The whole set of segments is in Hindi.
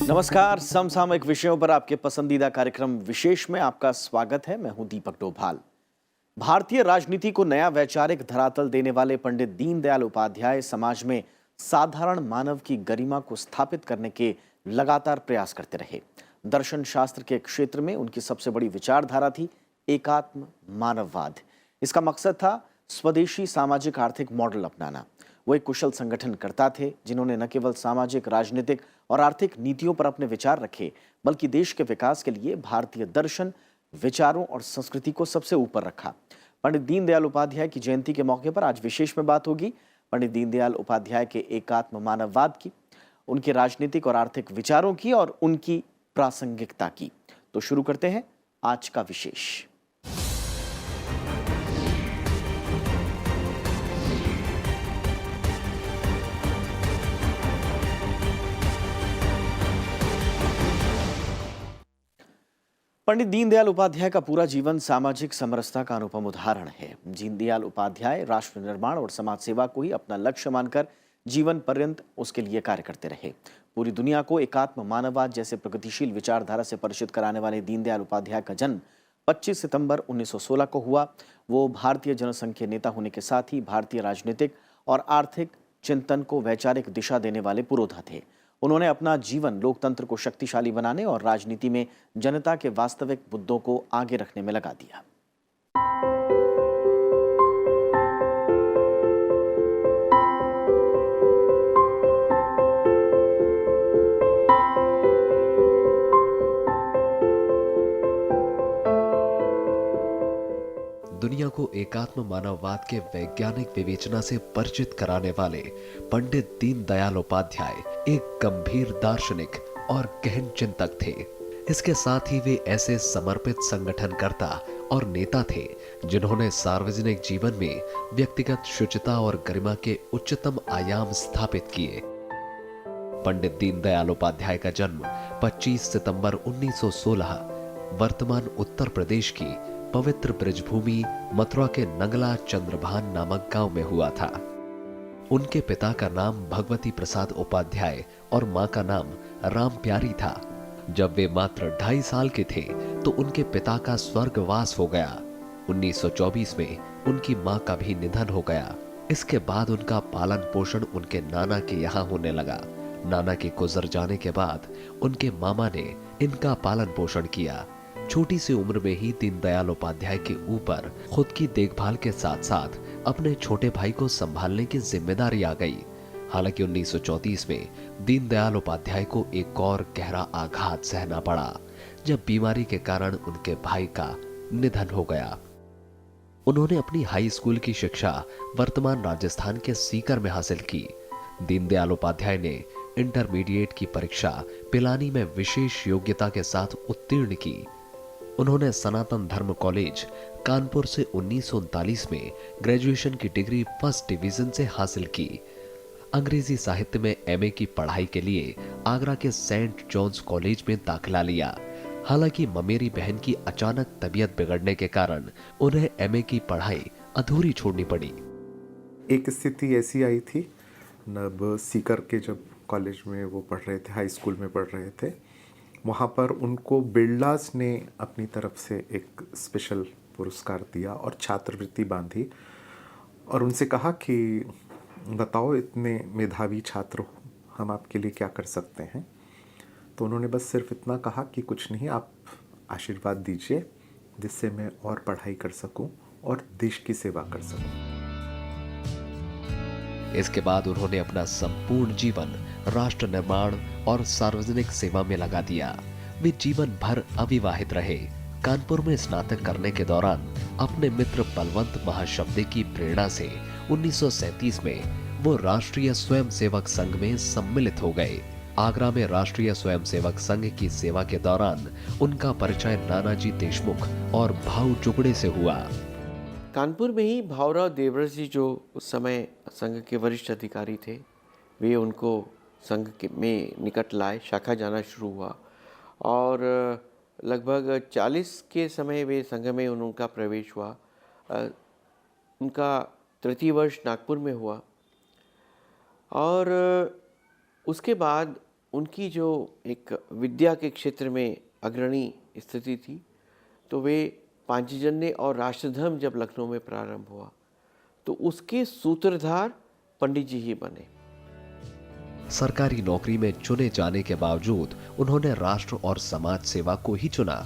नमस्कार। समसामयिक विषयों पर आपके पसंदीदा कार्यक्रम विशेष में आपका स्वागत है। मैं हूं दीपक डोभाल। भारतीय राजनीति को नया वैचारिक धरातल देने वाले पंडित दीनदयाल उपाध्याय समाज में साधारण मानव की गरिमा को स्थापित करने के लगातार प्रयास करते रहे। दर्शन शास्त्र के क्षेत्र में उनकी सबसे बड़ी विचारधारा थी एकात्म मानववाद। इसका मकसद था स्वदेशी सामाजिक आर्थिक मॉडल अपनाना। वो एक कुशल संगठनकर्ता थे जिन्होंने न केवल सामाजिक, राजनीतिक और आर्थिक नीतियों पर अपने विचार रखे, बल्कि देश के विकास के लिए भारतीय दर्शन, विचारों और संस्कृति को सबसे ऊपर रखा। पंडित दीनदयाल उपाध्याय की जयंती के मौके पर आज विशेष में बात होगी पंडित दीनदयाल उपाध्याय के एकात्म मानववाद की, उनके राजनीतिक और आर्थिक विचारों की और उनकी प्रासंगिकता की। तो शुरू करते हैं आज का विशेष। पंडित दीनदयाल उपाध्याय का पूरा जीवन सामाजिक समरसता का अनुपम उदाहरण है। दीनदयाल उपाध्याय राष्ट्र निर्माण और समाज सेवा को ही अपना लक्ष्य मानकर जीवन पर्यंत उसके लिए कार्य करते रहे। पूरी दुनिया को एकात्म मानववाद जैसे प्रगतिशील विचारधारा से परिचित कराने वाले दीनदयाल उपाध्याय का जन्म 25 सितंबर 1916 को हुआ। वो भारतीय जनसंघीय नेता होने के साथ ही भारतीय राजनीतिक और आर्थिक चिंतन को वैचारिक दिशा देने वाले पुरोधा थे। उन्होंने अपना जीवन लोकतंत्र को शक्तिशाली बनाने और राजनीति में जनता के वास्तविक मुद्दों को आगे रखने में लगा दिया। दुनिया को एकात्म मानववाद के वैज्ञानिक विवेचना से परिचित कराने वाले पंडित दीनदयाल उपाध्याय एक गंभीर दार्शनिक और गहन चिंतक थे। इसके साथ ही वे ऐसे समर्पित संगठनकर्ता और नेता थे जिन्होंने सार्वजनिक जीवन में व्यक्तिगत शुचिता और गरिमा के उच्चतम आयाम स्थापित किए। पंडित दीनदयाल उपाध्याय का जन्म 25 सितंबर 1916 वर्तमान उत्तर प्रदेश की पवित्र ब्रजभूमि मथुरा के नंगला चंद्रभान नामक गांव में हुआ था। उनके पिता का नाम भगवती प्रसाद उपाध्याय और मां का नाम राम प्यारी था। जब वे मात्र 2.5 साल के थे तो उनके पिता का स्वर्गवास हो गया। 1924 में उनकी मां का भी निधन हो गया। इसके बाद उनका पालन पोषण उनके नाना के यहाँ होने लगा। नाना के गुजर जाने के बाद उनके मामा ने इनका पालन पोषण किया। छोटी सी उम्र में ही दीनदयाल उपाध्याय के ऊपर खुद की देखभाल के साथ साथ अपने छोटे भाई को संभालने की जिम्मेदारी आ गई। हालांकि 1934 में दीनदयाल उपाध्याय को एक और गहरा आघात सहना पड़ा जब बीमारी के कारण उनके भाई का निधन हो गया। उन्होंने अपनी हाई स्कूल की शिक्षा वर्तमान राजस्थान के सीकर में हासिल की। दीनदयाल उपाध्याय ने इंटरमीडिएट की परीक्षा पिलानी में विशेष योग्यता के साथ उत्तीर्ण की। उन्होंने सनातन धर्म कॉलेज कानपुर से 1939 में ग्रेजुएशन की डिग्री फर्स्ट डिवीजन से हासिल की। अंग्रेजी साहित्य में एमए की पढ़ाई के लिए आगरा के सेंट जॉन्स कॉलेज में दाखिला लिया। हालांकि ममेरी बहन की अचानक तबीयत बिगड़ने के कारण उन्हें एमए की पढ़ाई अधूरी छोड़नी पड़ी। एक स्थिति ऐसी आई थी, जब सीकर के जब कॉलेज में वो पढ़ रहे थे, हाई स्कूल में पढ़ रहे थे, वहाँ पर उनको बिरलास ने अपनी तरफ से एक स्पेशल पुरस्कार दिया और छात्रवृत्ति बांधी और उनसे कहा कि बताओ, इतने मेधावी छात्र हो, हम आपके लिए क्या कर सकते हैं। तो उन्होंने बस सिर्फ इतना कहा कि कुछ नहीं, आप आशीर्वाद दीजिए जिससे मैं और पढ़ाई कर सकूं और देश की सेवा कर सकूं। इसके बाद उन्होंने अपना संपूर्ण जीवन राष्ट्र निर्माण और सार्वजनिक सेवा में लगा दिया। वे जीवन भर अविवाहित रहे। कानपुर में स्नातक करने के दौरान अपने मित्र बलवंत महाशब्दे की प्रेरणा से 1937 में वो राष्ट्रीय स्वयंसेवक संघ में सम्मिलित हो गए। आगरा में राष्ट्रीय स्वयंसेवक संघ की सेवा के दौरान उनका परिचय नानाजी देशमुख और भाऊ जुगड़े से हुआ। कानपुर में ही भावराव देवरस जी, जो उस समय संघ के वरिष्ठ अधिकारी थे, वे उनको संघ में निकट लाए। शाखा जाना शुरू हुआ और लगभग 40 के समय वे संघ में उनका प्रवेश हुआ। उनका तृतीय वर्ष नागपुर में हुआ और उसके बाद उनकी जो एक विद्या के क्षेत्र में अग्रणी स्थिति थी, तो वे पांचजन्य और राष्ट्रधर्म जब लखनऊ में प्रारंभ हुआ तो उसके सूत्रधार पंडित जी ही बने। सरकारी नौकरी में चुने जाने के बावजूद उन्होंने राष्ट्र और समाज सेवा को ही चुना।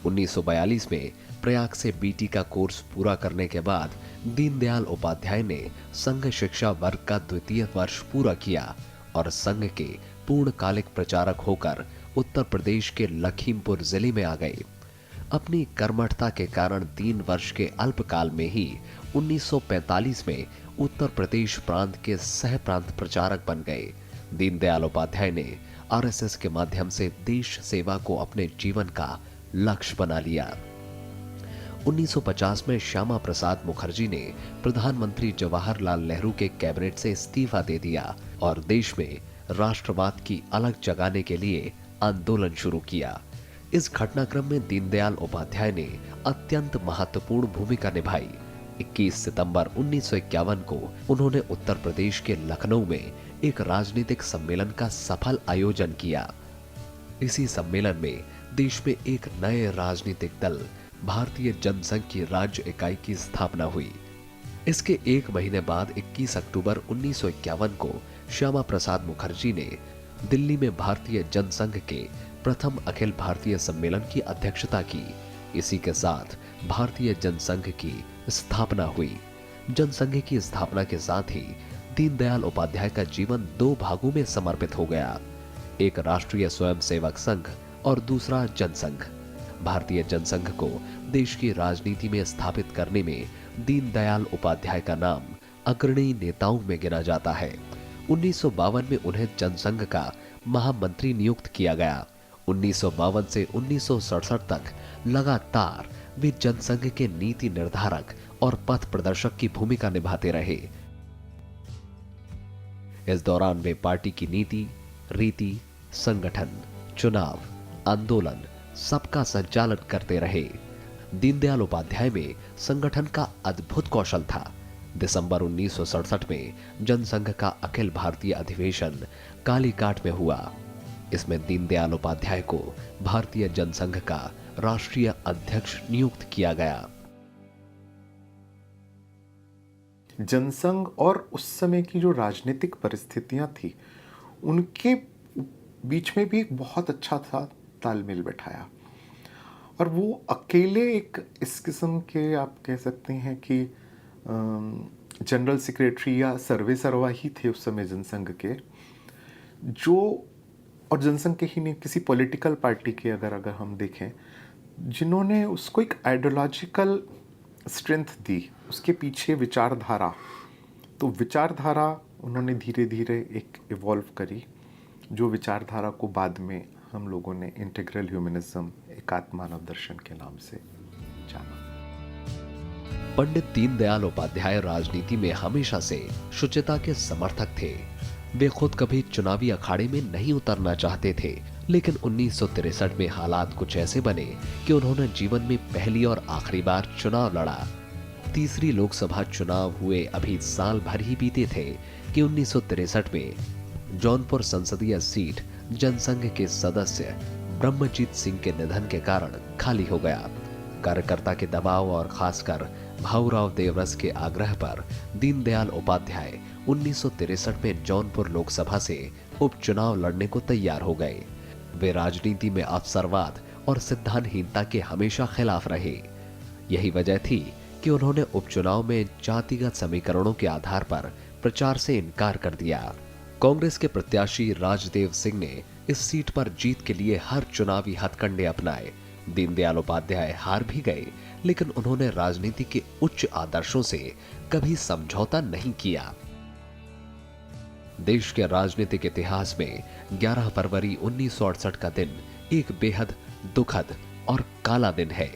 1942 में प्रयाग से बीटी का कोर्स पूरा करने के बाद दीनदयाल उपाध्याय ने संघ शिक्षा वर्ग का द्वितीय वर्ष पूरा किया और संघ के पूर्णकालिक प्रचारक होकर उत्तर प्रदेश के लखीमपुर जिले में आ गए। अपनी कर्मठता के कारण 3 वर्ष के अल्पकाल में ही 1945 में उत्तर प्रदेश प्रांत के सह प्रांत प्रचारक बन गए। दीनदयाल उपाध्याय ने आरएसएस के माध्यम से देश सेवा को अपने जीवन का लक्ष्य बना लिया। 1950 में श्यामा प्रसाद मुखर्जी ने प्रधानमंत्री जवाहरलाल नेहरू के कैबिनेट से इस्तीफा दे दिया और देश में राष्ट्रवाद की अलग जगाने के लिए आंदोलन शुरू किया। इस घटनाक्रम में दीनदयाल उपाध्याय ने अत्यंत महत्वपूर्ण भूमिका निभाई। 21 सितंबर 1951 को उन्होंने उत्तर प्रदेश के लखनऊ में एक राजनीतिक सम्मेलन का सफल आयोजन किया। इसी सम्मेलन में देश में एक नए राजनीतिक दल भारतीय जनसंघ की राज्य इकाई की स्थापना हुई। इसके एक महीने बाद 21 अक्टूबर 1951 को श्यामा प्रसाद मुखर्जी ने दिल्ली में भारतीय जनसंघ के प्रथम अखिल भारतीय सम्मेलन की अध्यक्षता की। इसी के साथ भारतीय जनसंघ की स्थापना हुई। जनसंघ की स्थापना के साथ ही दीनदयाल उपाध्याय का जीवन 2 भागों में समर्पित हो गया, एक राष्ट्रीय स्वयंसेवक संघ और दूसरा जनसंघ। भारतीय जनसंघ को देश की राजनीति में स्थापित करने में दीनदयाल उपाध्याय का नाम अग्रणी नेताओं में गिना जाता है। 1952 में उन्हें जनसंघ का महामंत्री नियुक्त किया गया। 1952 से 1967 तक लगातार वे जनसंघ के नीति निर्धारक और पथ प्रदर्शक की भूमिका निभाते रहे। इस दौरान वे पार्टी की नीति, रीति, संगठन, चुनाव, आंदोलन सबका संचालन करते रहे। दीनदयाल उपाध्याय में संगठन का अद्भुत कौशल था। दिसंबर 1967 में जनसंघ का अखिल भारतीय अधिवेशन कालीकाट में हुआ। इसमें दीनदयाल उपाध्याय को भारतीय जनसंघ का राष्ट्रीय अध्यक्ष नियुक्त किया गया। जनसंघ और उस समय की जो राजनीतिक परिस्थितियां थी उनके बीच में भी एक बहुत अच्छा था तालमेल बैठाया। और वो अकेले एक इस किस्म के आप कह सकते हैं कि जनरल सेक्रेटरी या सर्वे सर्वा ही थे उस समय जनसंघ के, जो और जनसंघ के ही नहीं किसी पॉलिटिकल पार्टी के अगर हम देखें, जिन्होंने उसको एक आइडियोलॉजिकल स्ट्रेंथ दी, उसके पीछे विचारधारा। तो विचारधारा उन्होंने धीरे धीरे एक इवॉल्व करी, जो विचारधारा को बाद में हम लोगों ने इंटीग्रल ह्यूमनिज्म, एकात्म मानव दर्शन के नाम से जाना। पंडित दीनदयाल उपाध्याय राजनीति में हमेशा से शुचिता के समर्थक थे। वे खुद कभी चुनावी अखाड़े में नहीं उतरना चाहते थे, लेकिन 1963 में हालात कुछ ऐसे बने कि उन्होंने जीवन में पहली और आखिरी बार चुनाव लड़ा। तीसरी लोकसभा चुनाव हुए अभी साल भर ही बीते थे कि 1963 में जौनपुर संसदीय सीट जनसंघ के सदस्य ब्रह्मजीत सिंह के निधन के कारण खाली हो गया। कार्यकर्ता के दबाव और खासकर भाऊराव देवरस के आग्रह पर दीनदयाल उपाध्याय 1963 में जौनपुर लोकसभा से उपचुनाव लड़ने को तैयार हो गए। वे राजनीति में अवसरवाद और सिद्धांतहीनता के हमेशा खिलाफ रहे। यही वजह थी कि उन्होंने उपचुनाव में जातिगत समीकरणों के आधार पर प्रचार से इनकार कर दिया। कांग्रेस के प्रत्याशी राजदेव सिंह ने इस सीट पर जीत के लिए हर चुनावी हथकंडे अपनाए। दीनदयाल उपाध्याय हार भी गए, लेकिन उन्होंने राजनीति के उच्च आदर्शों से कभी समझौता नहीं किया। देश के राजनीतिक इतिहास में 11 फरवरी 1968 का दिन एक बेहद दुखद और काला दिन है।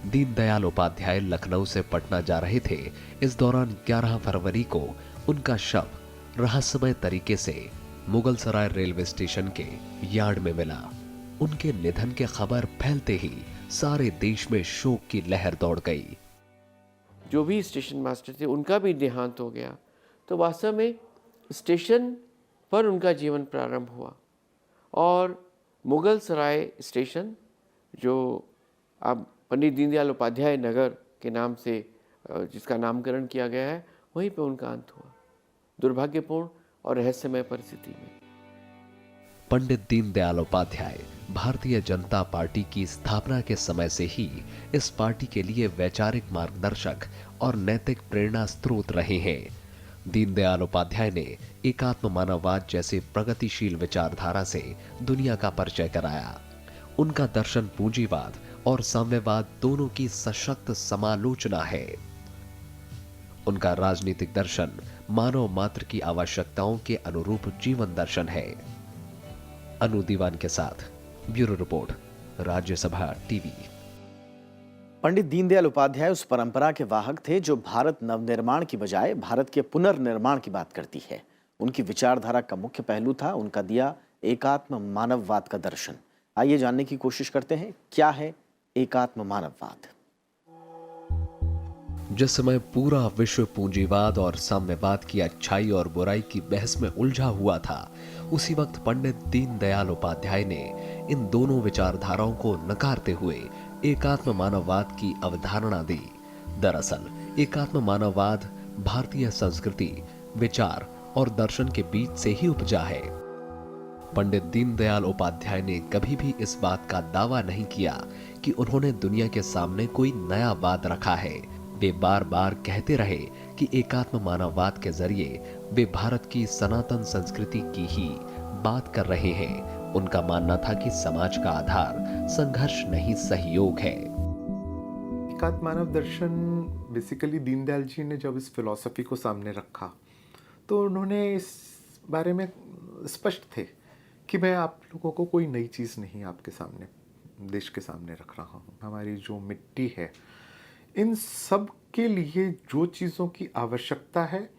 दीनदयाल उपाध्याय लखनऊ से पटना जा रहे थे। इस दौरान 11 फरवरी को उनका शव रहस्यमय तरीके से मुगलसराय रेलवे स्टेशन के यार्ड में मिला। उनके निधन की खबर फैलते ही सारे देश में शोक की लहर दौड़ गई। जो भी स्टेशन मास्टर थे उनका भी देहांत हो गया। तो वास्तव में स्टेशन पर उनका जीवन प्रारंभ हुआ और मुगल सराय स्टेशन, जो अब पंडित दीनदयाल उपाध्याय नगर के नाम से जिसका नामकरण किया गया है, वहीं पे उनका अंत हुआ, दुर्भाग्यपूर्ण और रहस्यमय परिस्थिति में। पंडित दीनदयाल उपाध्याय भारतीय जनता पार्टी की स्थापना के समय से ही इस पार्टी के लिए वैचारिक मार्गदर्शक और नैतिक प्रेरणा स्रोत रहे हैं। दीनदयाल उपाध्याय ने एकात्म मानववाद जैसे प्रगतिशील विचारधारा से दुनिया का परिचय कराया। उनका दर्शन पूंजीवाद और साम्यवाद दोनों की सशक्त समालोचना है। उनका राजनीतिक दर्शन मानव मात्र की आवश्यकताओं के अनुरूप जीवन दर्शन है। अनु दीवान के साथ bureau report, Rajya Sabha TV. Pandit Deendayal Upadhyay उस परंपरा के वाहक थे जो भारत नवनिर्माण की बजाय भारत के पुनर्निर्माण की बात करती है। उनकी विचारधारा का मुख्य पहलू था उनका दिया एकात्म मानववाद का दर्शन। आइए जानने की कोशिश करते हैं, क्या है एकात्म मानववाद। जिस समय पूरा विश्व पूंजीवाद और साम्यवाद की अच्छाई और बुराई की बहस में उलझा हुआ था, उसी वक्त पंडित दीनदयाल उपाध्याय ने इन दोनों विचारधाराओं को नकारते हुए एकात्म मानववाद की अवधारणा दी। दरअसल एकात्म मानववाद भारतीय संस्कृति, विचार और दर्शन के बीच से ही उपजा है। पंडित दीनदयाल उपाध्याय ने कभी भी इस बात का दावा नहीं किया कि उन्होंने दुनिया के सामने कोई नया वाद रखा है। वे बार बार कहते रहे कि एकात्म मानववाद के जरिए वे भारत की सनातन संस्कृति की ही बात कर रहे हैं। उनका मानना था कि समाज का आधार संघर्ष नहीं, सहयोग है। एकात्म मानव दर्शन बेसिकली दीनदयाल जी ने जब इस फिलॉसफी को सामने रखा तो उन्होंने इस बारे में स्पष्ट थे कि मैं आप लोगों को कोई नई चीज़ नहीं आपके सामने, देश के सामने रख रहा हूँ। हमारी जो मिट्टी है, इन सब के लिए जो चीज़ों की आवश्यकता है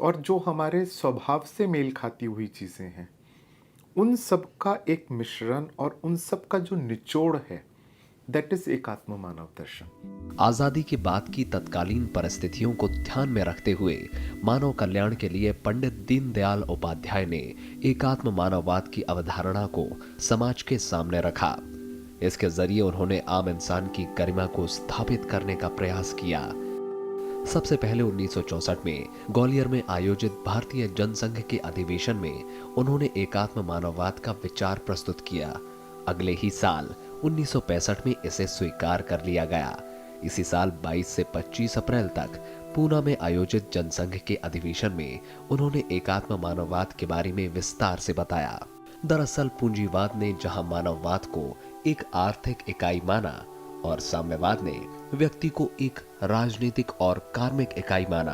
और जो हमारे स्वभाव से मेल खाती हुई चीज़ें हैं, उन सब का एक मिश्रण और उन सब का जो निचोड़ है, दैट इज एकात्म मानव दर्शन। आजादी के बाद की तत्कालीन परिस्थितियों को ध्यान में रखते हुए मानव कल्याण के लिए पंडित दीनदयाल उपाध्याय ने एकात्म मानववाद की अवधारणा को समाज के सामने रखा। इसके जरिए उन्होंने आम इंसान की गरिमा को स्थापित करने का प्रयास किया। सबसे पहले 1964 में ग्वालियर में आयोजित भारतीय जनसंघ के अधिवेशन में उन्होंने एकात्म मानववाद का विचार प्रस्तुत किया। अगले ही साल 1965 में इसे स्वीकार कर लिया गया। इसी साल 22 से 25 अप्रैल तक पूना में आयोजित जनसंघ के अधिवेशन में उन्होंने एकात्म मानववाद के बारे में विस्तार से बताया। दरअसल पूंजीवाद ने जहां मानववाद को एक आर्थिक इकाई माना और साम्यवाद ने व्यक्ति को एक राजनीतिक और कार्मिक इकाई माना,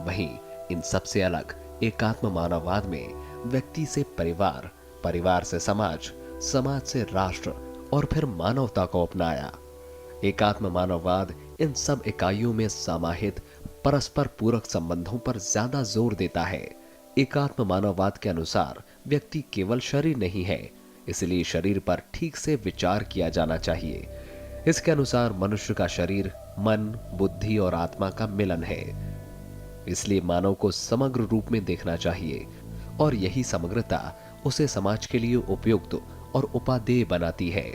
वहीं इन सबसे अलग एकात्म मानववाद में व्यक्ति से परिवार, परिवार से समाज, समाज से राष्ट्र और फिर मानवता को अपनाया। एकात्म मानववाद इन सब इकाइयों में समाहित परस्पर पूरक संबंधों पर ज्यादा जोर देता है। एकात्म मानववाद के अनुसार व्यक्ति केवल शरीर नहीं है, इसलिए शरीर पर ठीक से विचार किया जाना चाहिए। इसके अनुसार मनुष्य का शरीर मन, बुद्धि और आत्मा का मिलन है, इसलिए मानव को समग्र रूप में देखना चाहिए और यही समग्रता उसे समाज के लिए उपयुक्त और उपादेय बनाती है।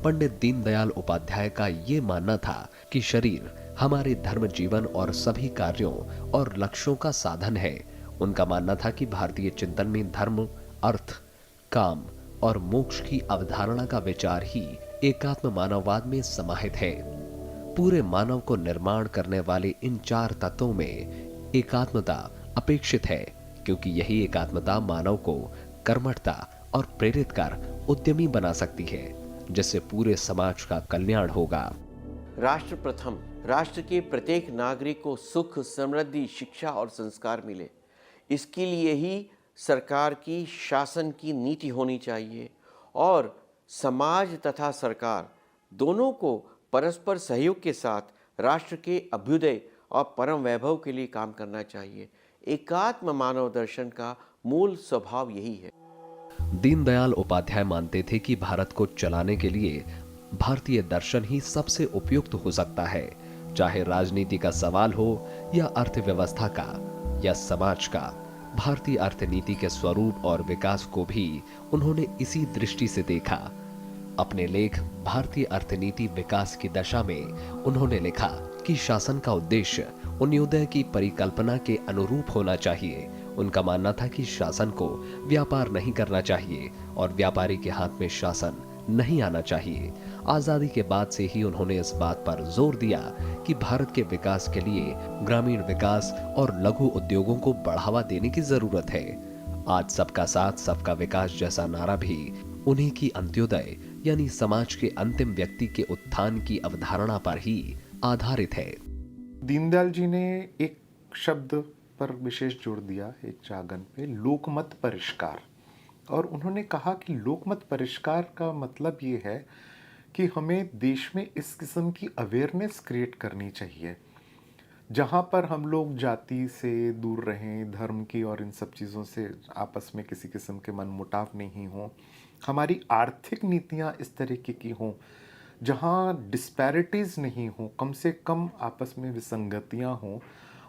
पंडित दीनदयाल उपाध्याय का ये मानना था कि शरीर हमारे धर्म जीवन और सभी कार्यों और लक्ष्यों का साधन है। उनका मानना था कि भारतीय चिंतन में धर्म, अर्थ, काम और मोक्ष की अवधारणा का विचार ही एकात्म मानववाद में समाहित है। पूरे मानव को निर्माण करने वाले इन चार तत्वों में एकात्मता अपेक्षित है, क्योंकि यही एकात्मता मानव को कर्मठता और प्रेरित कर उद्यमी बना सकती है, जिससे पूरे समाज का कल्याण होगा। राष्ट्र प्रथम, राष्ट्र के प्रत्येक नागरिक को सुख, समृद्धि, शिक्षा और संस्कार मिले, इसके लिए ही सरकार की, शासन की नीति होनी चाहिए और समाज तथा सरकार दोनों को परस्पर सहयोग के साथ राष्ट्र के अभ्युदय और परम वैभव के लिए काम करना चाहिए। एकात्म मानव दर्शन का मूल स्वभाव यही है। दीनदयाल उपाध्याय मानते थे कि भारत को चलाने के लिए भारतीय दर्शन ही सबसे उपयुक्त हो सकता है, चाहे राजनीति का सवाल हो या अर्थव्यवस्था का या समाज का। भारतीय अर्थनीति के स्वरूप और विकास को भी उन्होंने इसी दृष्टि से देखा। अपने लेख भारतीय अर्थनीति विकास की दशा में उन्होंने लिखा कि शासन का उद्देश्य उन्नयोदय की परिकल्पना के अनुरूप होना चाहिए। उनका मानना था कि शासन को व्यापार नहीं करना चाहिए और व्यापारी के हाथ में शासन नहीं आना चाहिए। आजादी के बाद से ही उन्होंने इस बात पर जोर दिया कि भारत के विकास के लिए ग्रामीण विकास और लघु उद्योगों को बढ़ावा देने की जरूरत है। आज सबका साथ सबका विकास जैसा नारा भी उन्हीं की अंत्योदय यानी समाज के अंतिम व्यक्ति के उत्थान की अवधारणा पर ही आधारित है। दीनदयाल जी ने एक शब्द पर विशेष जोर दिया एक जागन पे, लोकमत परिष्कार। और उन्होंने कहा कि लोकमत परिष्कार का मतलब ये है कि हमें देश में इस किस्म की अवेयरनेस क्रिएट करनी चाहिए जहाँ पर हम लोग जाति से दूर रहें, धर्म की और इन सब चीज़ों से आपस में किसी किस्म के मनमुटाव नहीं हों, हमारी आर्थिक नीतियाँ इस तरीके की हों जहाँ डिस्पैरिटीज़ नहीं हों, कम से कम आपस में विसंगतियाँ हों।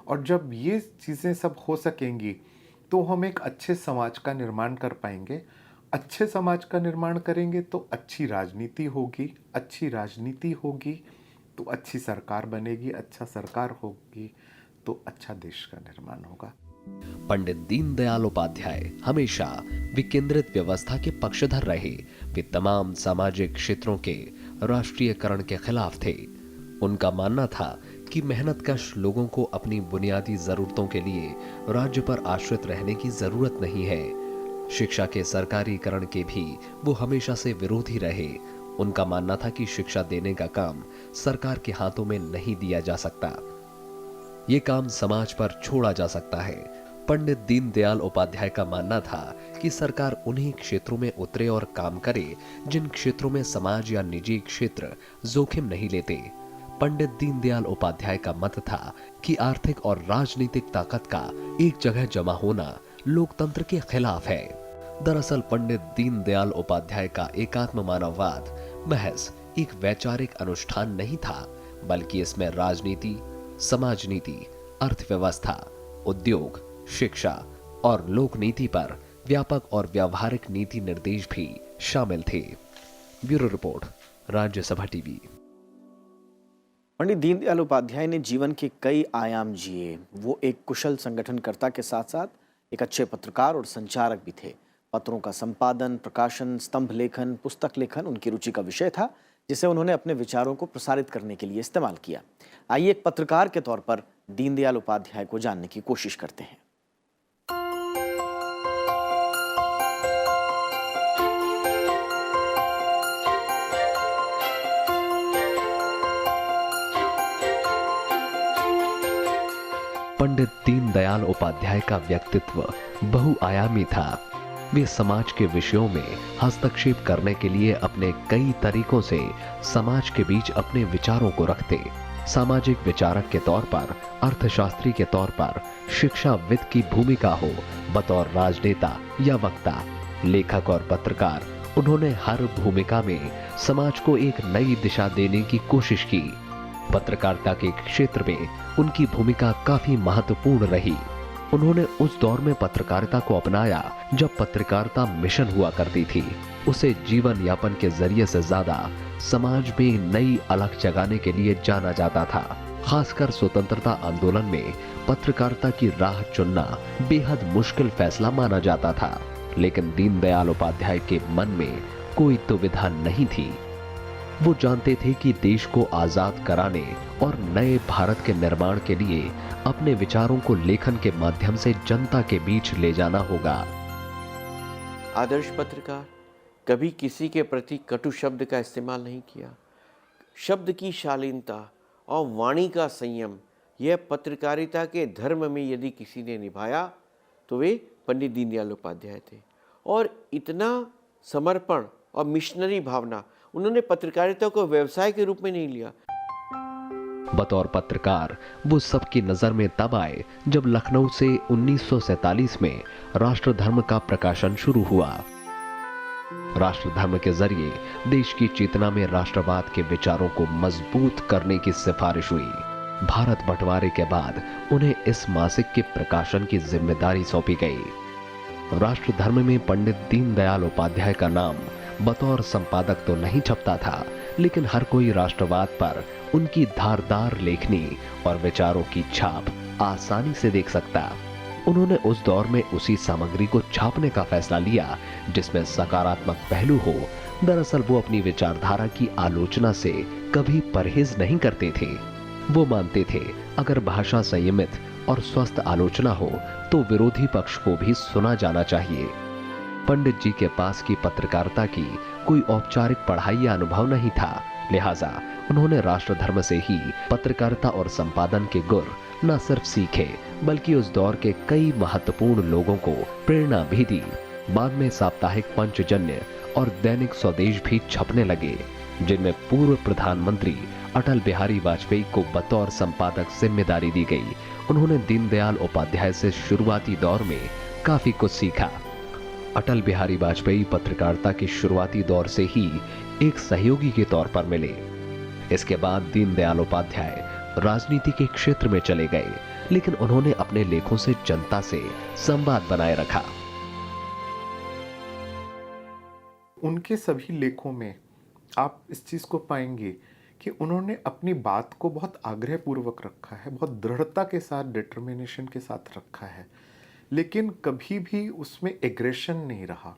और जब ये चीज़ें सब हो सकेंगी तो हम एक अच्छे समाज का निर्माण कर पाएंगे। अच्छे समाज का निर्माण करेंगे तो अच्छी राजनीति होगी, अच्छी राजनीति होगी तो अच्छी सरकार बनेगी, अच्छा सरकार होगी तो अच्छा देश का निर्माण होगा। पंडित दीनदयाल उपाध्याय हमेशा विकेंद्रित व्यवस्था के पक्षधर रहे। वे तमाम सामाजिक क्षेत्रों के राष्ट्रीयकरण के खिलाफ थे। उनका मानना था कि मेहनतकश लोगों को अपनी बुनियादी जरूरतों के लिए राज्य पर आश्रित रहने की जरूरत नहीं है। शिक्षा के सरकारीकरण के भी वो हमेशा से विरोधी रहे। उनका मानना था कि शिक्षा देने का काम सरकार के हाथों में नहीं दिया जा सकता, ये काम समाज पर छोड़ा जा सकता है। पंडित दीनदयाल उपाध्याय का मानना था कि सरकार उन्हीं क्षेत्रों में उतरे और काम करे जिन क्षेत्रों में समाज या निजी क्षेत्र जोखिम नहीं लेते। पंडित दीनदयाल उपाध्याय का मत था कि आर्थिक और राजनीतिक ताकत का एक जगह जमा होना लोकतंत्र के खिलाफ है। दरअसल पंडित दीनदयाल उपाध्याय का एकात्म मानववाद महज एक वैचारिक अनुष्ठान नहीं था, बल्कि इसमें राजनीति, समाजनीति, अर्थव्यवस्था, उद्योग, शिक्षा और लोक नीति पर व्यापक और व्यावहारिक नीति निर्देश भी शामिल थे। Bureau report, Rajya Sabha TV. Pandit Deendayal Upadhyay ने जीवन के कई आयाम जिए। वो एक कुशल संगठनकर्ता के साथ साथ एक अच्छे पत्रकार और संचारक भी थे। पत्रों का संपादन, प्रकाशन, स्तंभ लेखन, पुस्तक लेखन उनकी रुचि का विषय था, जिसे उन्होंने अपने विचारों को प्रसारित करने के लिए इस्तेमाल किया। आइए एक पत्रकार के तौर पर दीनदयाल उपाध्याय को जानने की कोशिश करते हैं। पंडित दीनदयाल उपाध्याय का व्यक्तित्व बहुआयामी था। वे समाज के विषयों में हस्तक्षेप करने के लिए अपने कई तरीकों से समाज के बीच अपने विचारों को रखते। सामाजिक विचारक के तौर पर, अर्थशास्त्री के तौर पर, शिक्षाविद की भूमिका हो, बतौर राजनेता या वक्ता, लेखक और पत्रकार, उन्होंने हर भूमिका में समाज को एक नई दिशा देने की कोशिश की। पत्रकारिता के क्षेत्र में उनकी भूमिका काफी महत्वपूर्ण रही। उन्होंने उस दौर में पत्रकारिता को अपनाया जब पत्रकारिता मिशन हुआ करती थी। उसे जीवन यापन के जरिए से ज्यादा समाज में नई अलख जगाने के लिए जाना जाता था। खासकर स्वतंत्रता आंदोलन में पत्रकारिता की राह चुनना बेहद मुश्किल फैसला माना जाता था, लेकिन दीनदयाल उपाध्याय के मन में कोई दुविधा नहीं थी। वो जानते थे कि देश को आजाद कराने और नए भारत के निर्माण के लिए अपने विचारों को लेखन के माध्यम से जनता के बीच ले जाना होगा। आदर्श पत्रकार कभी किसी के प्रति कटु शब्द का इस्तेमाल नहीं किया। शब्द की शालीनता और वाणी का संयम, यह पत्रकारिता के धर्म में यदि किसी ने निभाया तो वे पंडित दीनदयाल उपाध्याय थे। और इतना समर्पण और मिशनरी भावना, उन्होंने पत्रकारिता को व्यवसाय के रूप में नहीं लिया। बतौर पत्रकार वो सबकी नजर में तब आए जब लखनऊ से 1947 में राष्ट्रधर्म का प्रकाशन शुरू हुआ। राष्ट्रधर्म के जरिए देश की चेतना में राष्ट्रवाद के विचारों को मजबूत करने की सिफारिश हुई। भारत बंटवारे के बाद उन्हें इस मासिक के प्रकाशन की जिम्मेदारी सौंपी गई। राष्ट्र धर्म में पंडित दीनदयाल उपाध्याय का नाम बतौर संपादक तो नहीं छपता था, लेकिन हर कोई राष्ट्रवाद पर उनकी धारदार लेखनी और विचारों की छाप आसानी से देख सकता। उन्होंने उस दौर में उसी सामग्री को छापने का फैसला लिया जिसमें सकारात्मक पहलू हो। दरअसल वो अपनी विचारधारा की आलोचना से कभी परहेज नहीं करते थे। वो मानते थे अगर भाषा संयमित और स्वस्थ आलोचना हो तो विरोधी पक्ष को भी सुना जाना चाहिए। पंडित जी के पास की पत्रकारिता की कोई औपचारिक पढ़ाई या अनुभव नहीं था, लिहाजा उन्होंने राष्ट्र धर्म से ही पत्रकारिता और संपादन के गुर न सिर्फ सीखे बल्कि उस दौर के कई महत्वपूर्ण लोगों को प्रेरणा भी दी। बाद में साप्ताहिक पंचजन्य और दैनिक स्वदेश भी छपने लगे, जिनमें पूर्व प्रधानमंत्री अटल बिहारी वाजपेयी को बतौर संपादक जिम्मेदारी दी गई। उन्होंने दीनदयाल उपाध्याय से शुरुआती दौर में काफी कुछ सीखा। अटल बिहारी वाजपेयी पत्रकारिता के शुरुआती दौर से ही एक सहयोगी के तौर पर मिले। इसके बाद दीनदयाल उपाध्याय राजनीति के क्षेत्र में चले गए, लेकिन उन्होंने अपने लेखों से जनता से संवाद बनाए रखा। उनके सभी लेखों में आप इस चीज़ को पाएंगे कि उन्होंने अपनी बात को बहुत आग्रहपूर्वक रखा है, बहुत दृढ़ता के साथ, डिटर्मिनेशन के साथ रखा है, लेकिन कभी भी उसमें एग्रेशन नहीं रहा,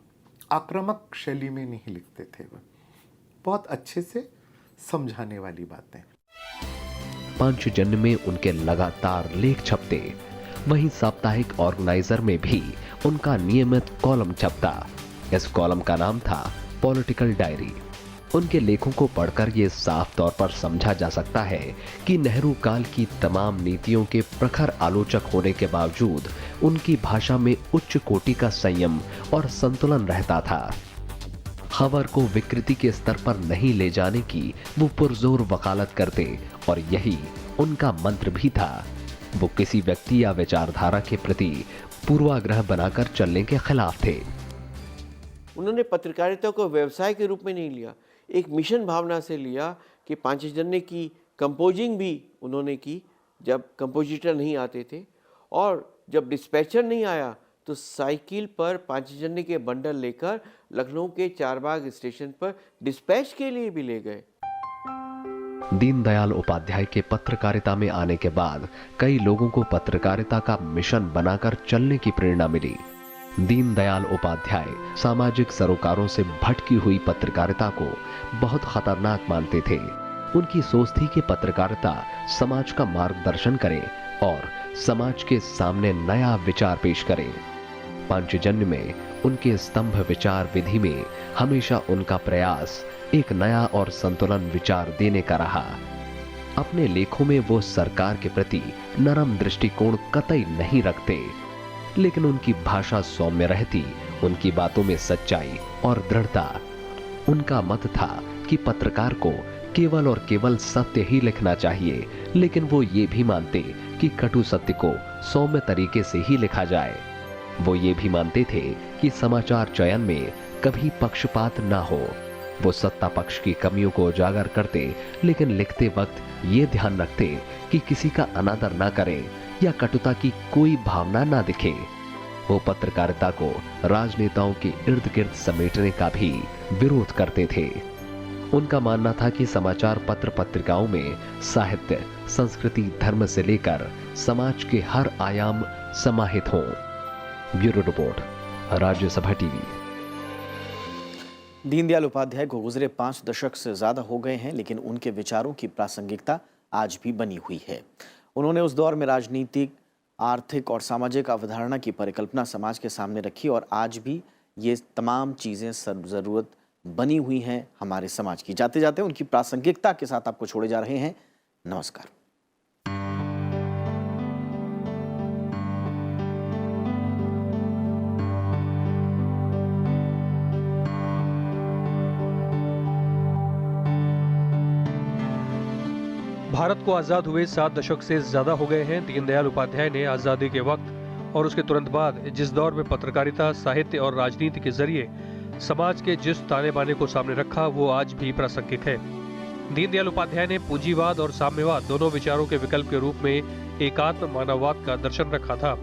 आक्रामक शैली में नहीं लिखते थे। वह बहुत अच्छे से समझाने वाली बातें। पंचजन्य में उनके लगातार लेख छपते, वहीं साप्ताहिक ऑर्गेनाइजर में भी उनका नियमित कॉलम छपता। इस कॉलम का नाम था पॉलिटिकल डायरी। उनके लेखों को पढ़कर यह साफ तौर पर समझा जा सकता है कि नेहरू काल की तमाम नीतियों के प्रखर आलोचक होने के बावजूद उनकी भाषा में उच्च कोटि का संयम और संतुलन रहता था। खबर को विकृति के स्तर पर नहीं ले जाने की वो पुरजोर वकालत करते और यही उनका मंत्र भी था। वो किसी व्यक्ति या विचारधारा के प्रति पूर्वाग्रह बनाकर चलने के खिलाफ थे। उन्होंने पत्रकारिता को व्यवसाय के रूप में नहीं लिया, एक मिशन भावना से लिया कि पांचजन्य की कंपोजिंग भी उन्होंने की जब कंपोजिटर नहीं आते थे, और जब डिस्पैचर नहीं आया तो साइकिल पर पांचजन्य के बंडल लेकर लखनऊ के चारबाग स्टेशन पर डिस्पैच के लिए भी ले गए। दीनदयाल उपाध्याय के पत्रकारिता में आने के बाद कई लोगों को पत्रकारिता का मिशन बनाकर चलने की प्रेरणा मिली। दीनदयाल उपाध्याय सामाजिक सरोकारों से भटकी हुई पत्रकारिता को बहुत खतरनाक मानते थे। उनकी सोच थी कि पत्रकारिता समाज का मार्गदर्शन करे और समाज के सामने नया विचार पेश करे। पंचजन्य में उनके स्तंभ विचार विधि में हमेशा उनका प्रयास एक नया और संतुलन विचार देने का रहा। अपने लेखों में वो सरकार के प्रति नरम दृष्टिकोण कतई नहीं रखते, लेकिन उनकी भाषा सौम्य रहती, उनकी बातों में सच्चाई और दृढ़ता। उनका मत था कि पत्रकार को केवल और केवल सत्य ही लिखना चाहिए, लेकिन वो ये भी मानते कि कटु सत्य को सौम्य तरीके से ही लिखा जाए। वो ये भी मानते थे कि समाचार चयन में कभी पक्षपात ना हो। वो सत्ता पक्ष की कमियों को उजागर करते, लेकिन लिखते वक्त ये ध्यान रखते कि किसी का अनादर ना करें या कटुता की कोई भावना ना दिखे। वो पत्रकारिता को राजनेताओं के इर्द गिर्द समेटने का भी विरोध करते थे। उनका मानना था कि समाचार पत्र पत्रिकाओं में साहित्य, संस्कृति, धर्म से लेकर समाज के हर आयाम समाहित हों। Bureau report, Rajya Sabha TV. Deendayal Upadhyay को गुजरे 5 दशक से ज्यादा हो गए हैं, लेकिन उनके विचारों की प्रासंगिकता आज भी बनी हुई है। उन्होंने उस दौर में राजनीतिक, आर्थिक और सामाजिक अवधारणा की परिकल्पना समाज के सामने रखी और आज भी ये तमाम चीज़ें ज़रूरत बनी हुई हैं हमारे समाज की। जाते जाते उनकी प्रासंगिकता के साथ आपको छोड़े जा रहे हैं। नमस्कार। भारत को आज़ाद हुए 7 दशक से ज़्यादा हो गए हैं। दीनदयाल उपाध्याय ने आज़ादी के वक्त और उसके तुरंत बाद जिस दौर में पत्रकारिता, साहित्य और राजनीति के जरिए समाज के जिस ताने बाने को सामने रखा, वो आज भी प्रासंगिक है। दीनदयाल उपाध्याय ने पूंजीवाद और साम्यवाद दोनों विचारों के विकल्प के रूप में एकात्म मानववाद का दर्शन रखा था।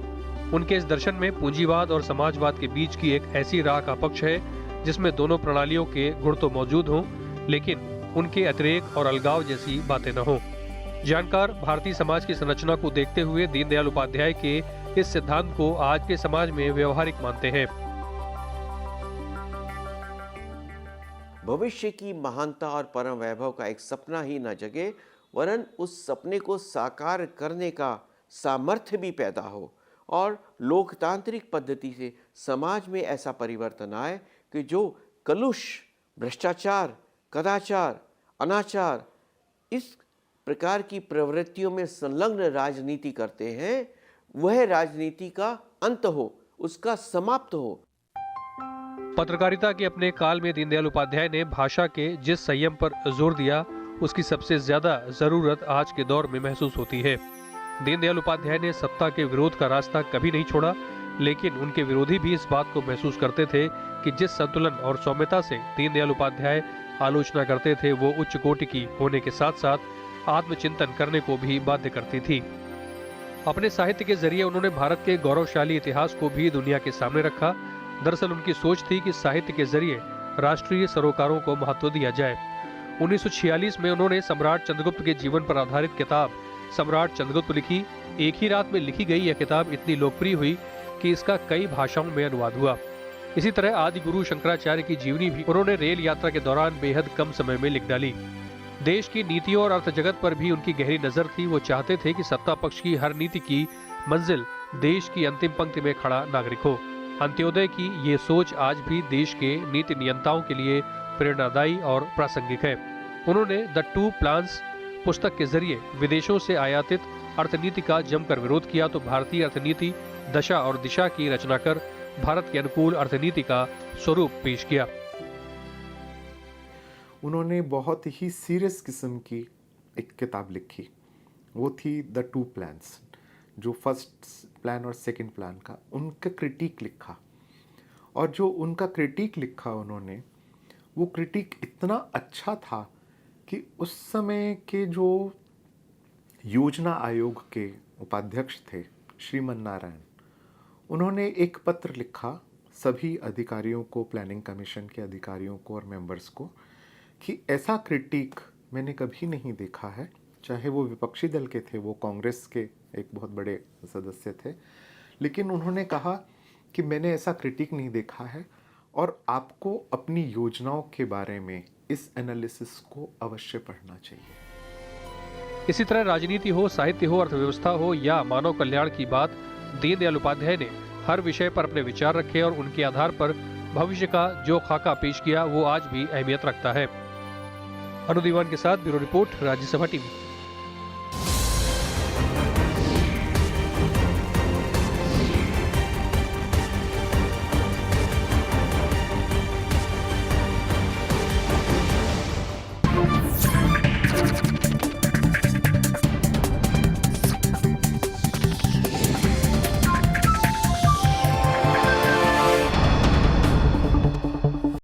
उनके इस दर्शन में पूंजीवाद और समाजवाद के बीच की एक ऐसी राह का पक्ष है जिसमें दोनों प्रणालियों के गुण तो मौजूद हों, लेकिन उनके अतिरेक और अलगाव जैसी बातें न हों। जानकार भारतीय समाज की संरचना को देखते हुए दीनदयाल उपाध्याय के इस सिद्धांत को आज के समाज में व्यवहारिक मानते हैं। भविष्य की महानता और परम वैभव का एक सपना ही न जगे, वरन उस सपने को साकार करने का सामर्थ्य भी पैदा हो और लोकतांत्रिक पद्धति से समाज में ऐसा परिवर्तन आए कि जो कलुष, भ्रष्टाचार, कदाचार, अनाचार इस प्रकार की प्रवृत्तियों में संलग्न राजनीति करते हैं, वह राजनीति का अंत हो, उसका समाप्त हो। पत्रकारिता के अपने काल में दीनदयाल उपाध्याय ने भाषा के जिस संयम पर जोर दिया, उसकी सबसे ज्यादा जरूरत आज के दौर में महसूस होती है। दीनदयाल उपाध्याय ने सत्ता के विरोध का रास्ता कभी नहीं छोड़ा, लेकिन उनके विरोधी भी इस बात को महसूस करते थे कि जिस संतुलन और सौम्यता से दीनदयाल उपाध्याय आलोचना करते थे, वो उच्च कोटि की होने के साथ साथ आत्मचिंतन करने को भी बाध्य करती थी। अपने साहित्य के जरिए उन्होंने भारत के गौरवशाली इतिहास को भी दुनिया के सामने रखा। दरअसल उनकी सोच थी कि साहित्य के जरिए राष्ट्रीय सरोकारों को महत्व दिया जाए। 1946 में उन्होंने सम्राट चंद्रगुप्त के जीवन पर आधारित किताब सम्राट चंद्रगुप्त लिखी। एक ही रात में लिखी गई यह किताब इतनी लोकप्रिय हुई कि इसका कई भाषाओं में अनुवाद हुआ। इसी तरह आदि गुरु शंकराचार्य की जीवनी भी उन्होंने रेल यात्रा के दौरान बेहद कम समय में लिख डाली। देश की नीतियों और अर्थ जगत पर भी उनकी गहरी नजर थी। वो चाहते थे कि सत्ता पक्ष की हर नीति की मंजिल देश की अंतिम पंक्ति में खड़ा नागरिक हो। अंत्योदय की ये सोच आज भी देश के नीति नियंताओं के लिए प्रेरणादायी और प्रासंगिक है। उन्होंने द टू प्लान्स पुस्तक के जरिए विदेशों से आयातित अर्थनीति का जमकर विरोध किया तो भारतीय अर्थनीति दशा और दिशा की रचना कर भारत के अनुकूल अर्थनीति का स्वरूप पेश किया। उन्होंने बहुत ही सीरियस किस्म की एक किताब लिखी, वो थी द टू प्लान्स, जो फर्स्ट प्लान और सेकंड प्लान का उनका क्रिटिक लिखा। और जो उनका क्रिटिक लिखा उन्होंने, वो क्रिटिक इतना अच्छा था कि उस समय के जो योजना आयोग के उपाध्यक्ष थे श्रीमन नारायण, उन्होंने एक पत्र लिखा सभी अधिकारियों को, प्लानिंग कमीशन के अधिकारियों को और मेंबर्स को, कि ऐसा क्रिटिक मैंने कभी नहीं देखा है। चाहे वो विपक्षी दल के थे, वो कांग्रेस के एक बहुत बड़े सदस्य थे, लेकिन उन्होंने कहा कि मैंने ऐसा क्रिटिक नहीं देखा है और आपको अपनी योजनाओं के बारे में इस एनालिसिस को अवश्य पढ़ना चाहिए। इसी तरह राजनीति हो, साहित्य हो, अर्थव्यवस्था हो या मानव कल्याण की बात, दीनदयाल उपाध्याय ने हर विषय पर अपने विचार रखे और उनके आधार पर भविष्य का जो खाका पेश किया वो आज भी अहमियत रखता है। अनु दीवान के साथ ब्यूरो रिपोर्ट, राज्यसभा टीवी।